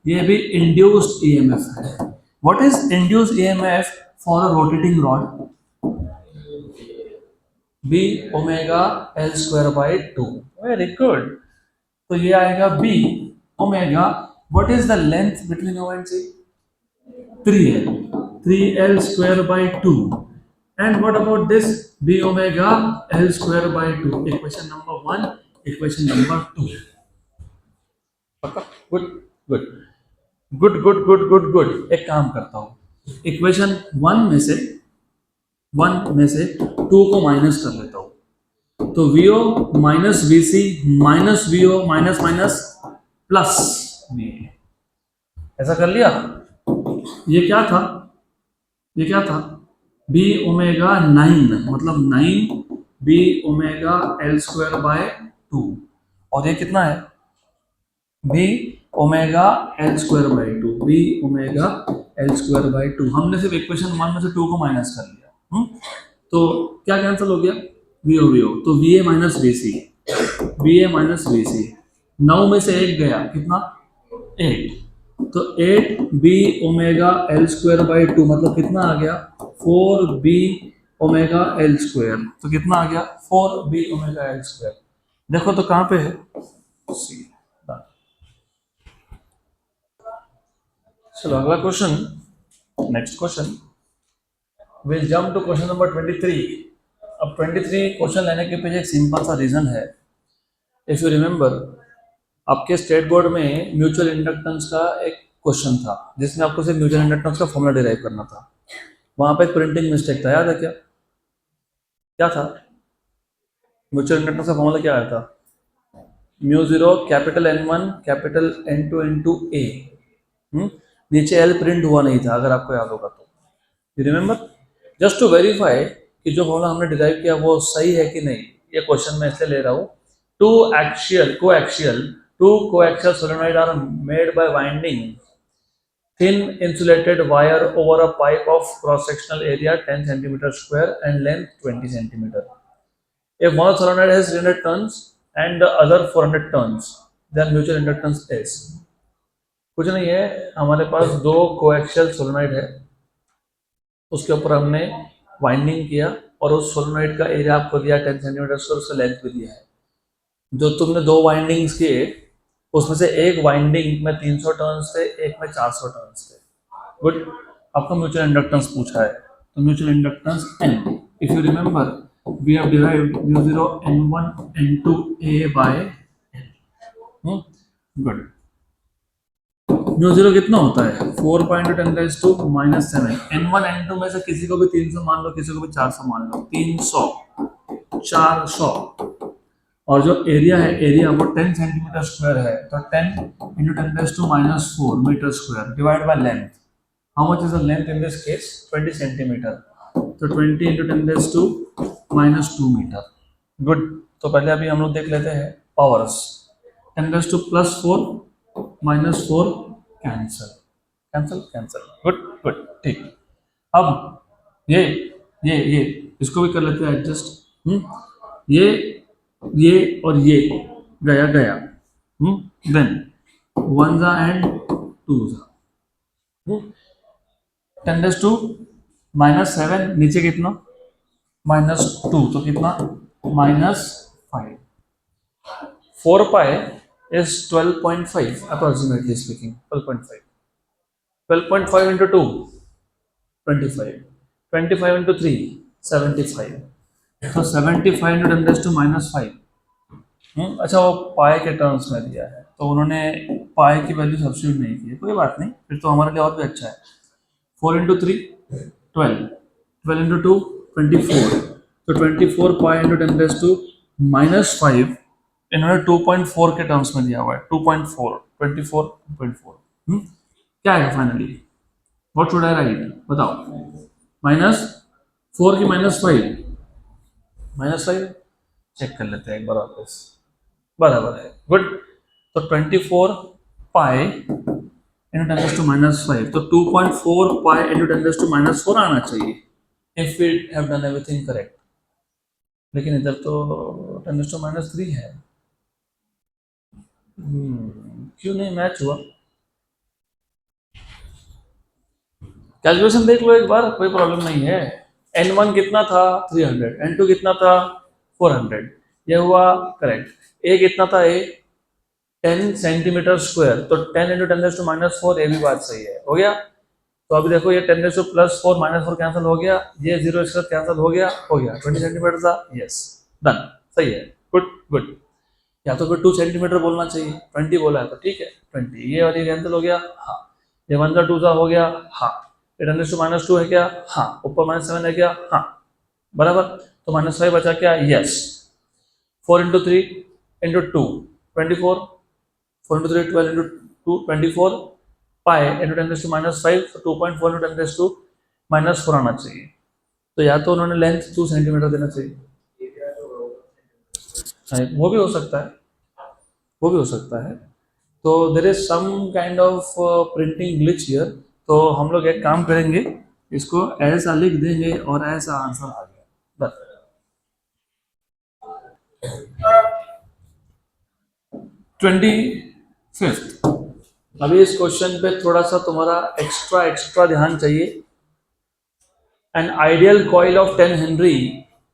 ये भी इंड्यूस्ड ईएमएफ है। What is induced EMF for a rotating rod? B omega L square by 2। Very good. तो ये आएगा B omega, what is the length between O and C? 3L, 3L square by 2. And what about this? B omega L square by 2. Equation number 1, equation number 2. पक्का? Good good good good good good good. एक काम करता हूँ, equation 1 में से 2 को minus कर लेता हूँ। तो VO minus VC minus VO minus minus plus VA। ऐसा कर लिया। ये क्या था? ये क्या था? B ओमेगा 9 मतलब 9 B omega L square by 2। और ये कितना है? B omega L square by 2। B omega L square by 2। हमने सिर्फ इक्वेशन 1 में से 2 को माइनस कर लिया। तो क्या कैंसिल हो गया? VO तो VA minus VC, VA minus VC। 9 में से 1 गया, कितना? 8। तो 8B omega L square by 2 मतलब कितना आ गया? 4B omega L square. तो कितना आ गया? 4B omega L square. देखो तो कहाँ पे है? C। चलो अगला question, next question. Will jump to question number 23। अब 23 क्वेश्चन लेने के पीछे एक सिंपल सा रीजन है। इफ यू रिमेंबर, आपके स्टेट बोर्ड में म्यूचुअल इंडक्टेंस का एक क्वेश्चन था जिसमें आपको सिर्फ म्यूचुअल इंडक्टेंस का फॉर्मूला डिराइव करना था। वहां पे एक प्रिंटिंग मिस्टेक था, याद है क्या? क्या था? म्यूचुअल इंडक्टेंस का फॉर्मूला क्या आया था? Mu zero capital N1 capital N2 into A. नीचे L प्रिंट हुआ नहीं था, अगर आपको याद होगा तो। You remember? Just to verify कि जो फॉर्मूला हमने डिराइव किया वो सही है कि नहीं, ये क्वेश्चन मैं इसलिए ले रहा हूँ। Two coaxial solenoid are made by winding thin insulated wire over a pipe of cross-sectional area 10 cm square and length 20 cm. If one solenoid has 300 turns and the other 400 turns, then mutual inductance is। कुछ नहीं है, हमारे पास 2 coaxial solenoid है, उसके ऊपर हमने winding किया और उस सोलेनॉइड का एरिया आपको दिया 10 सेंटीमीटर स्क्वायर, उसका लेंथ भी दिया है। जो तुमने 2 वाइंडिंग्स किए उसमें से एक वाइंडिंग में 300 टर्न्स थे, एक में 400 टर्न्स थे। गुड। आपका म्यूचुअल इंडक्टेंस पूछा है, तो mutual inductance N। If you remember we have derived mu N1 N2 A by N। Good. Mu कितना होता है? 4.10⁻⁻⁷। N1 N2 में से किसी को भी 300 मान लो, किसी को भी 400 मान लो। 300 400। और जो एरिया है, एरिया वो 10 सेंटीमीटर स्क्वायर है, तो 10 इंटू 10⁻⁴ metre square divide by length. How much is the length in this case? 20 centimetre. तो 20 इंटू 10⁻² मीटर। गुड। तो पहले अभी हम लोग देख लेते हैं powers. 10⁻⁴ -4 cancel cancel cancel. Good good ठीक। अब ये इसको भी कर लेते हैं एडजस्ट। ये और ये गया गया। Then 1 and 2। 10⁻⁻⁷, नीचे कितना -2, तो कितना -5. 4 pi is 12.5 approximately speaking. 12.5. 12.5 into 2, 25. 25 into 3, 75. तो 75 into 10⁻⁻5. अच्छा, वो पाई के टर्म्स में दिया है तो उन्होंने पाई की वैल्यू सब्स्टिट्यूट नहीं की है, कोई बात नहीं, फिर तो हमारे लिए और भी अच्छा है. 4 into 3, 12. 12 into 2, 24. तो 24 पाई इंटू 10⁻⁻5 इन्होंने 2.4 के टर्म्स में दिया हुआ है. 2.4, 24, 2.4. क्या है finally? What should I right? बताओ. -4 की -5, -5 चेक कर लेते हैं एक बार वापस. बराबर है, गुड. तो 24 पाई इंटू 10⁻⁻5, तो 2.4 पाई इंटू 10⁻⁻4 आना चाहिए if we have done everything correct. लेकिन इधर तो 10⁻3 है. क्यों नहीं मैच हुआ? कैलकुलेशन देख लो एक बार, कोई प्रॉब्लम नहीं है. n1 कितना था? 300. n2 कितना था? 400. ये हुआ करेक्ट. a कितना था? a 10 सेंटीमीटर स्क्वायर, तो 10 इंटू 10⁻⁴, ये भी बात सही है. हो गया. तो अभी देखो ये 10⁻+4 -4 कैंसिल हो गया, ये 0 इसका कैंसिल हो गया, 20 सेंटीमीटर था. Yes, done. सही है. Good good. या तो फिर 2 सेंटीमीटर बोलना चाहिए, 20 बोला है तो ठीक है 20. ये वाली कैंसिल हो गया. हाँ. ये 1 का 2 हो गया. हाँ. ये 10⁻2 है क्या? हाँ. ऊपर -7 है क्या? हाँ. बराबर. तो -5 बचा क्या? Yes. 4 into 3 into 2, 24. 4 into 3, 12 into 2, 24 pi into 10⁻5, तो 2.4 इंटू 10⁻⁻4 आना चाहिए. तो या तो उन्होंने लेंथ 2 सेंटीमीटर देना चाहिए. वो भी हो सकता है, वो भी हो सकता है. तो there is some kind of printing glitch here. तो हम लोग एक काम करेंगे, इसको ऐसा लिख देंगे और ऐसा आंसर आ गया बस. 25th. अभी इस क्वेश्चन पे थोड़ा सा तुम्हारा एक्स्ट्रा ध्यान चाहिए. An ideal coil of 10 Henry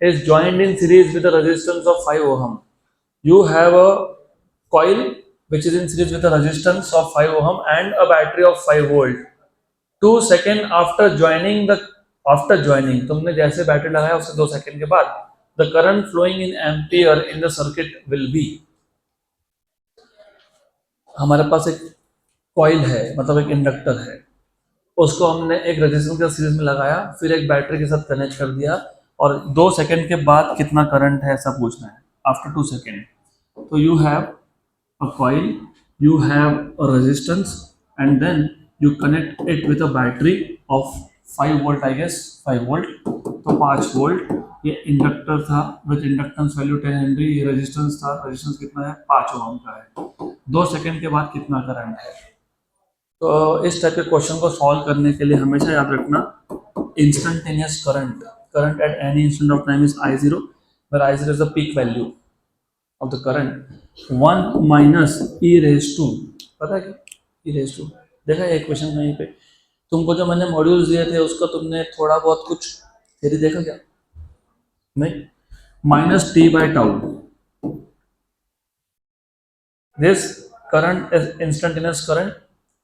is joined in series with a resistance of 5 ohm. You have a coil which is in series with a resistance of 5 ohm and a battery of 5 volt. 2 seconds after joining तुमने जैसे battery लगाया उससे 2 second के बाद the current flowing in ampere in the circuit will be. हमारे पास एक coil है, मतलब एक इंडक्टर है, उसको हमने एक रेजिस्टेंस के सीरीज में लगाया, फिर एक बैटरी के साथ कनेक्ट कर दिया, और 2 सेकंड के बाद कितना करंट है ऐसा पूछना है. After 2 second. तो you have a coil, you have a resistance, and then you connect it with a battery of 5 volt, I guess 5 volt. तो 5 वोल्ट. ये इंडक्टर था विद इंडक्टेंस वैल्यू 10 हेनरी. ये रेजिस्टेंस था, रेजिस्टेंस कितना है? 5 ओम का है. 2 सेकंड के बाद कितना करंट है? तो इस टाइप के क्वेश्चन को सॉल्व करने के लिए हमेशा याद रखना instantaneous current at any instant of time is I0, where I0 is the peak value of the current. 1 minus e raise to, पता है क्या e रेज टू? देखा है एक क्वेश्चन कहीं पे? तुमको जो मैंने मॉड्यूल्स दिए थे उसका तुमने थोड़ा बहुत कुछ थ्योरी देखा क्या? नहीं. -t/τ. This current is instantaneous current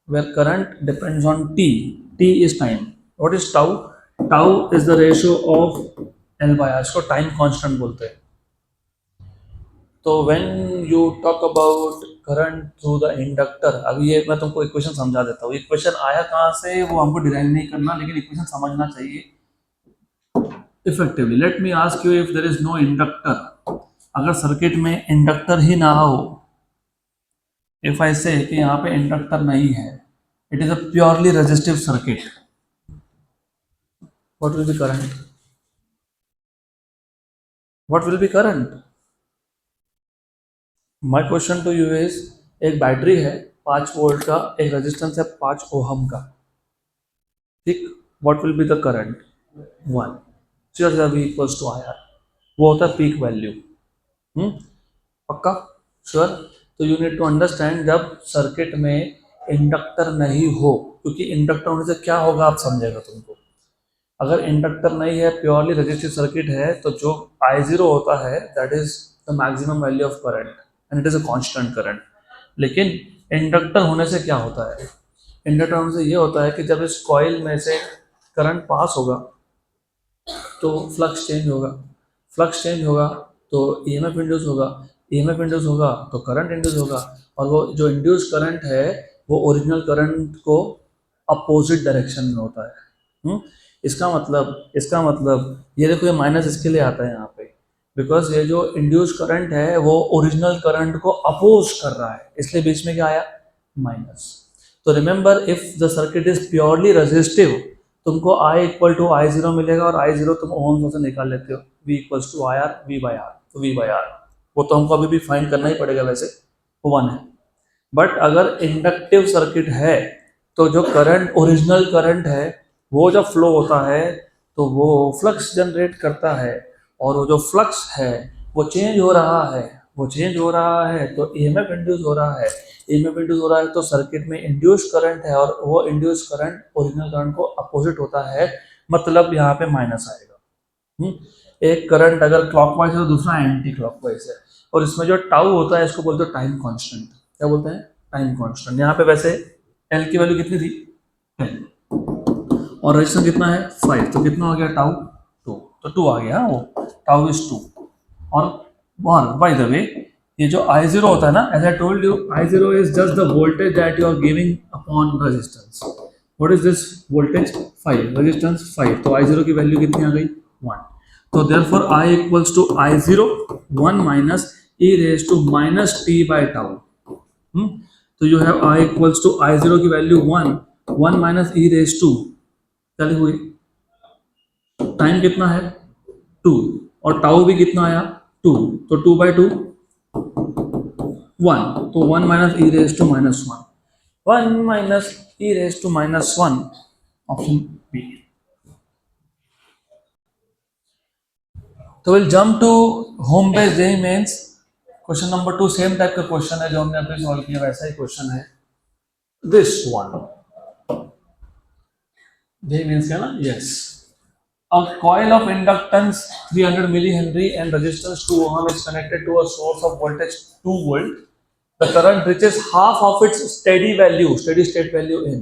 where current depends on t. T is time. What is tau? Tau is the ratio of L/R. इसको टाइम कांस्टेंट बोलते हैं. तो when you talk about current through the inductor, अभी ये मैं तुमको equation समझा देता हूँ. इक्वेशन आया कहाँ से वो हमको डिराइव नहीं करना, लेकिन इक्वेशन समझना चाहिए effectively. Let me ask you, if there is no inductor, अगर सर्किट में इंडक्टर ही ना हो, इफ आई से कि यहाँ पे इंडक्टर नहीं है, it is a purely resistive circuit, what will be current? What will be current? My question to you is, एक बैटरी है 5 वोल्ट का, एक रेजिस्टेंस है 5 ओहम का, ठीक. What will be the current? 1. Sure V equals to IR. वो होता है पीक वैल्यू. पक्का? श्योर. तो यू नीड टू अंडरस्टैंड, जब सर्किट में इंडक्टर नहीं हो क्योंकि इंडक्टर होने से क्या होगा आप समझेगा तुमको। अगर इंडक्टर नहीं है, प्योरली रजिस्टिव सर्किट है, तो जो I0 होता है that is the maximum value of current and it is a constant current. लेकिन इंडक्टर होने से क्या होता है, इंडक्टर होने से ये होता है कि जब इस कॉइल में से करंट पास होगा तो फ्लक्स चेंज होगा, फ्लक्स चेंज होगा तो ईएमएफ इंड्यूस होगा, ईएमएफ इंड्यूस होगा तो करंट इंड्यूस होगा, और वो जो इंड्यूस करंट है वो ओरिजिनल करंट को अपोजिट डायरेक्शन में होता है। इसका मतलब ये देखो, ये माइनस इसके लिए आता है यहाँ पे, बिकॉज ये जो इंड्यूस करंट है वो ओरिजिनल करंट को अपोज कर रहा है, इसलिए बीच में क्या आया, माइनस। तो remember, if the circuit is purely resistive, तुमको I इक्वल टू I0 मिलेगा, और I0 तुम ओहम से निकाल लेते हो, V equals to IR V by R, तो V बाई आर वो तो हमको अभी भी फाइंड करना ही पड़ेगा, वैसे वो 1 है। बट अगर इंडक्टिव सर्किट है तो जो करंट ओरिजिनल करंट है वो जब फ्लो होता है तो वो फ्लक्स जनरेट करता है, और वो जो फ्लक्स है वो चेंज हो रहा है, वो चेंज हो रहा है तो ईएमएफ इंड्यूस हो रहा है, ईएमएफ इंड्यूस हो रहा है तो सर्किट में इंड्यूस करंट है, और वो इंड्यूस करंट ओरिजिनल करंट को अपोजिट होता है, मतलब यहाँ पे माइनस आएगा। एक करंट अगर क्लॉकवाइज है तो दूसरा एंटी क्लॉकवाइज है, और इसमें जो टाउ होता है इसको बोलते हैं टाइम कांस्टेंट। क्या बोलते हैं, टाइम कांस्टेंट। यहाँ पे वैसे एल की वैल्यू कितनी थी, 10, और रेजिस्टेंस कितना है 5, तो कितना हो गया टाउ 2, तो 2 आ गया, वो टाउ इज 2। और बाय द वे ये जो I0 होता है ना, as I told you, I0 is just the voltage that you are giving upon resistance. What is this voltage, 5, resistance 5, तो I0 की वैल्यू कितनी आ गई, 1। तो therefore I equals to I0 1 minus e raise to minus t by tau. तो you have I equals to I0 की value 1 minus e raise to, चली हुई time कितना है 2, और टाउ भी कितना आया 2, तो 2 बाई 2 1, तो 1 minus e raise to minus 1 minus e raise to minus 1, option B. तो will jump to home based JEE Mains. Question number 2 same type का क्वेश्चन है जो हमने अभी सॉल्व किया, वैसा ही क्वेश्चन है दिस वन। जेईई मेंस का ना, yes. A coil of inductance 300 millihenry and resistance 2 ohm is connected to a source of voltage 2 volt. The current reaches half of its steady state value in.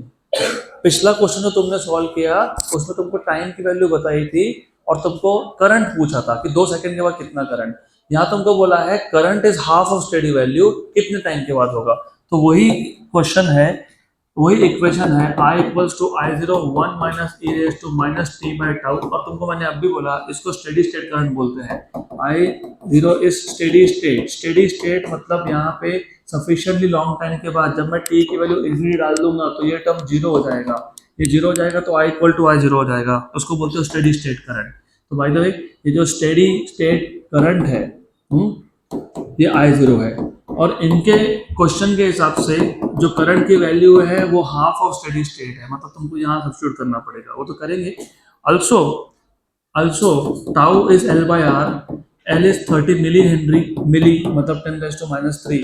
पिछला question जो तुमने solve किया उसमें तुमको time की value बताई थी और तुमको करंट पूछा था कि 2 सेकंड के बाद कितना करंट। यहाँ तुमको बोला है current is half of steady value, कितने टाइम के बाद होगा। तो वही क्वेश्चन है, वही इक्वेशन है, I equals to I0 1 minus e raise to minus t by tau. और तुमको मैंने अब भी बोला इसको स्टेडी स्टेट करंट बोलते हैं। I0 is steady state. Steady state मतलब यहाँ पे सफिशिएंटली लॉन्ग टाइम के बाद जब मैं टी की वैल्यू इजीली डाल दूंगा तो ये टर्म 0 हो जाएगा, ये 0 हो जाएगा तो I इक्वल टू I0 हो जाएगा, उसको बोलते हो स्टेडी स्टेट करंट। तो बाय द वे ये जो स्टेडी स्टेट करंट है ये I0 है, और इनके क्वेश्चन के हिसाब से जो करंट की वैल्यू है वो हाफ ऑफ स्टेडी स्टेट है, मतलब तुमको यहाँ सब्स्टिट्यूट करना पड़ेगा, वो तो करेंगे। also tau is L by R, L is 30 milli henry, milli मतलब 10⁻³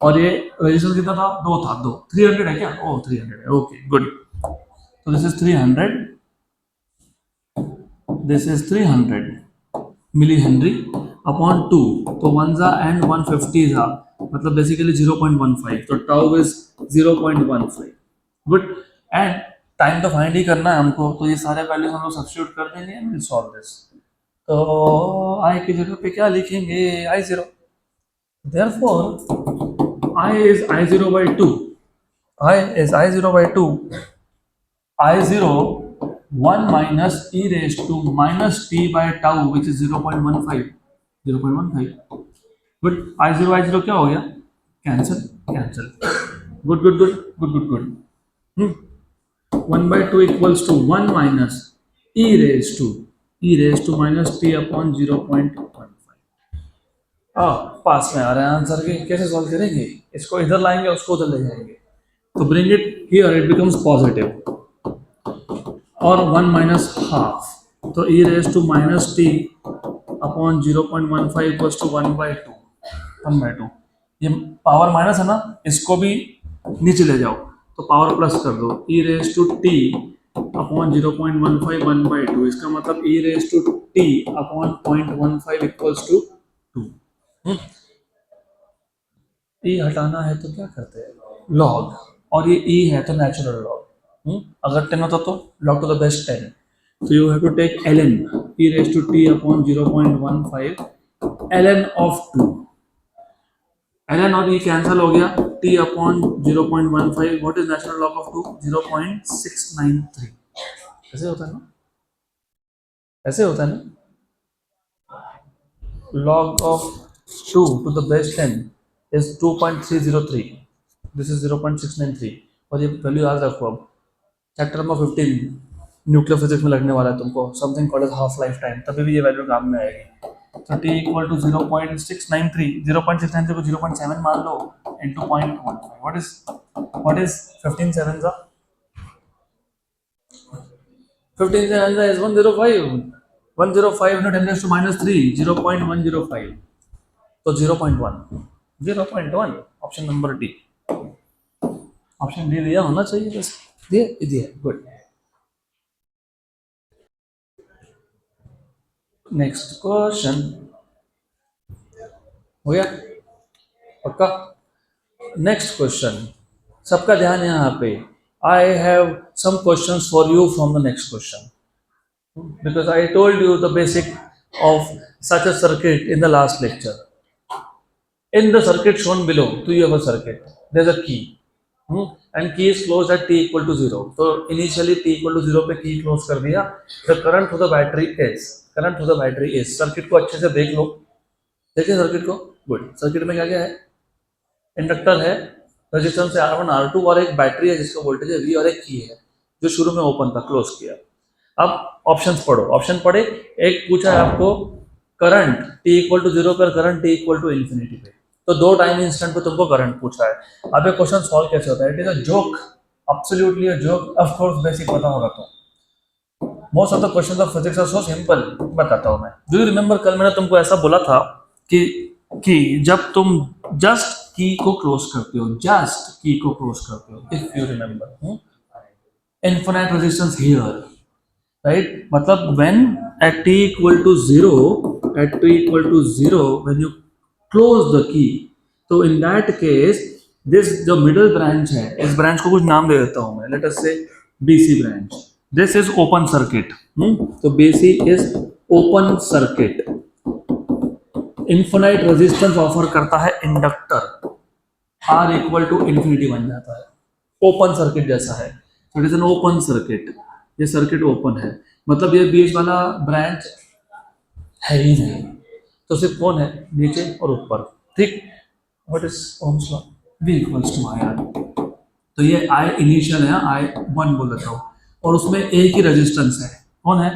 और ये रेजिस्टेंस कितना था 2 300 है क्या, ओ 300 है, ओके गुड। तो this is 300, this is 300 milli henry upon 2, तो 1 जा एंड 150 जा, मतलब बेसिकली 0.15, तो tau is 0.15, good. And time तो फाइंड ही करना है हमको, तो ये सारे वैल्यूज हम लोग सब्स्टिट्यूट कर देंगे एंड विल सॉल्व दिस। तो आई की जगह पे क्या लिखेंगे, I0, therefore I is I0 by 2, I is I0 by 2, I0 1 minus e raised to minus t by tau which is 0.15, 0.15, good. I0 क्या हो गया, cancel cancel, good good good good good good. 1 by 2 equals to 1 minus e raised to minus t upon 0.15। पास में आ रहे हैं answer के, कैसे solve करेंगे, इसको इधर लाएंगे उसको उधर ले जाएंगे, तो bring it here, it becomes positive, और 1 माइनस हाफ, तो e raise to minus t upon 0.15 equals to 1/2, ये पावर माइनस है ना, इसको भी नीचे ले जाओ, तो पावर प्लस कर दो, e raise to t upon 0.15 1/2, इसका मतलब e raise to t upon 0.15 equals to 2। E हटाना है तो क्या करते हैं, लॉग, और ये ई है तो नेचुरल लॉग। अगर 10 होता तो log to the best 10, so you have to take ln e raised to t upon 0.15 ln of 2, ln और e कैंसिल हो गया, t upon 0.15, what is natural log of 2, 0.693। ऐसे होता है ना, ऐसे होता है ना, log of 2 to the base 10 is 2.303, this is 0.693, और ये वैल्यू याद रखो। अब चैप्टर नंबर 15 न्यूक्लियर फिजिक्स में लगने वाला है तुमको, something called as half life time, तभी भी ये वैल्यू काम में आएगी। तो t इक्वल टू 0.693, 0.693 को 0.7 मान लो इनटू 0.15, व्हाट इज 15 7 सा 15 7 सा इज 105, 105 into 10 raised to -3, 0.105, तो 0.1 option number D, option D दिया होना चाहिए, बस दिया, गुड। नेक्स्ट क्वेश्चन हो गया पक्का। नेक्स्ट क्वेश्चन, सबका ध्यान यहाँ पे, I have some questions for you from the next question, because I told you the basic of such a circuit in the last lecture. In the circuit shown below, so you have a circuit, there's a key, and key is closed at t equal to 0. So initially t equal to 0 पे key close कर दिया, the current through the battery is, circuit को अच्छे से देख लो, देखिए circuit को, good. Circuit में क्या क्या है, इंडक्टर है, रेजिस्टेंस है R1 R2 और एक बैटरी है जिसका वोल्टेज है V और एक की है जो शुरू में ओपन था, क्लोज किया। अब ऑप्शंस पढ़ो, ऑप्शन पढ़े, एक पूछा है आपको करंट t इक्वल टू 0 पर current t equal to infinity पे, तो दो टाइम इंस्टेंट पे तुमको करंट पूछा है। अब ये क्वेश्चन सॉल्व कैसे होता है, it is a joke, absolutely a joke, of course basic पता होगा तो। Most of the questions of physics are so simple, बताता हूं मैं। डू यू रिमेंबर कल मैंने तुमको ऐसा बोला था कि जब तुम जस्ट की को क्लोज करते हो, जस्ट की को क्लोज करते हो, if you remember, infinite resistance here, right, मतलब when at t equal to 0 when you close the key, तो in that case this जो मिडिल ब्रांच है, इस ब्रांच को कुछ नाम दे देता हूं मैं, late us say BC branch, this is open circuit, तो BC is open circuit, infinite resistance offer करता है inductor, R equal to infinity बन जाता है, ओपन सर्किट जैसा है, it is an open circuit, ये सर्किट ओपन है, मतलब ये बीच वाला ब्रांच है ही नहीं, तो सिर्फ कौन है, नीचे और ऊपर, ठीक। What is Ohm's law, V equals to IR, तो ये I इनिशियल है, I1 बोल देता हूँ, और उसमें एक ही रेजिस्टेंस है, कौन है,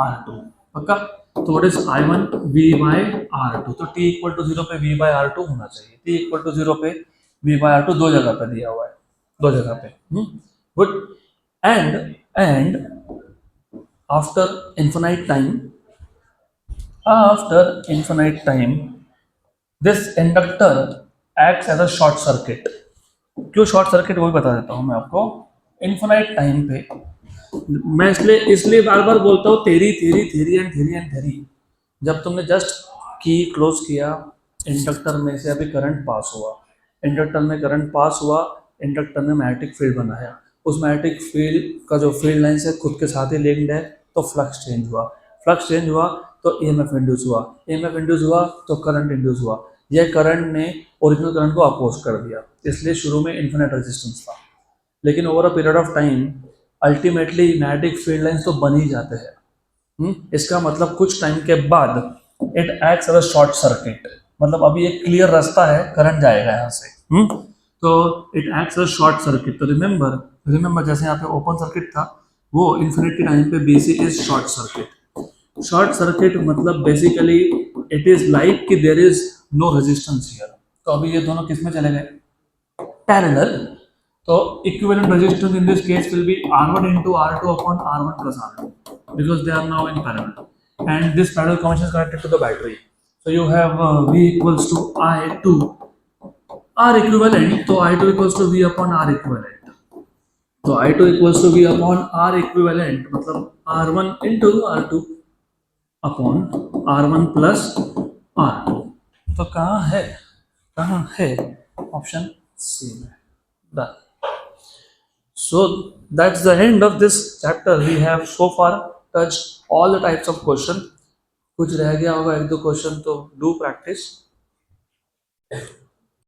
R2, पक्का। तो what is I1 V by R2, तो t इक्वल टू 0 पे V by R2 होना चाहिए, t इक्वल टू 0 पे V by R2 दो जगह पे दिया हुआ है, दो जगह पे, good. And after infinite time this inductor acts as a short circuit। क्यों शॉर्ट सर्किट वो भी बता देता हूं मैं आपको। इन्फिनाइट टाइम पे मैं इसलिए बार बार बोलता हूँ थेरी। जब तुमने जस्ट की क्लोज किया, इंडक्टर में से अभी करंट पास हुआ, इंडक्टर ने मैग्नेटिक फील्ड बनाया, उस मैग्नेटिक फील्ड का जो फील्ड लाइन से खुद के साथ ही लिंक्ड है, तो फ्लक्स चेंज हुआ तो EMF इंड्यूस हुआ तो करंट इंड्यूस हुआ, यह करंट ने ओरिजिनल करंट को अपोज कर दिया, इसलिए शुरू में इन्फिनिट रेजिस्टेंस था, लेकिन over a period of time ultimately magnetic field lines तो बन ही जाते हैं। इसका मतलब कुछ टाइम के बाद it acts as a short circuit, मतलब अभी एक क्लियर रास्ता है, करंट जाएगा यहाँ से, तो it acts as short circuit. तो रिमेंबर जैसे यहाँ पे ओपन सर्किट था, वो इन्फिनिटी टाइम पे BC इज शॉर्ट सर्किट मतलब बेसिकली इट इज लाइक कि there is no resistance here. तो अभी ये दोनों किस में चले गए, पैरेलल, तो equivalent resistance in this case will be R1 into R2 upon R1 plus R2 because they are now in parallel, and this parallel connection is connected to the battery, so you have V equals to I to R equivalent, तो I2 equals to V upon R equivalent, तो I2 equals to B upon R equivalent, मतलब R1 into R2 upon R1 plus R2। तो कहाँ है option C में। Done. So that's the end of this chapter. We have so far touched all the types of question. कुछ रह गया होगा एक दो क्वेश्चन तो do practice.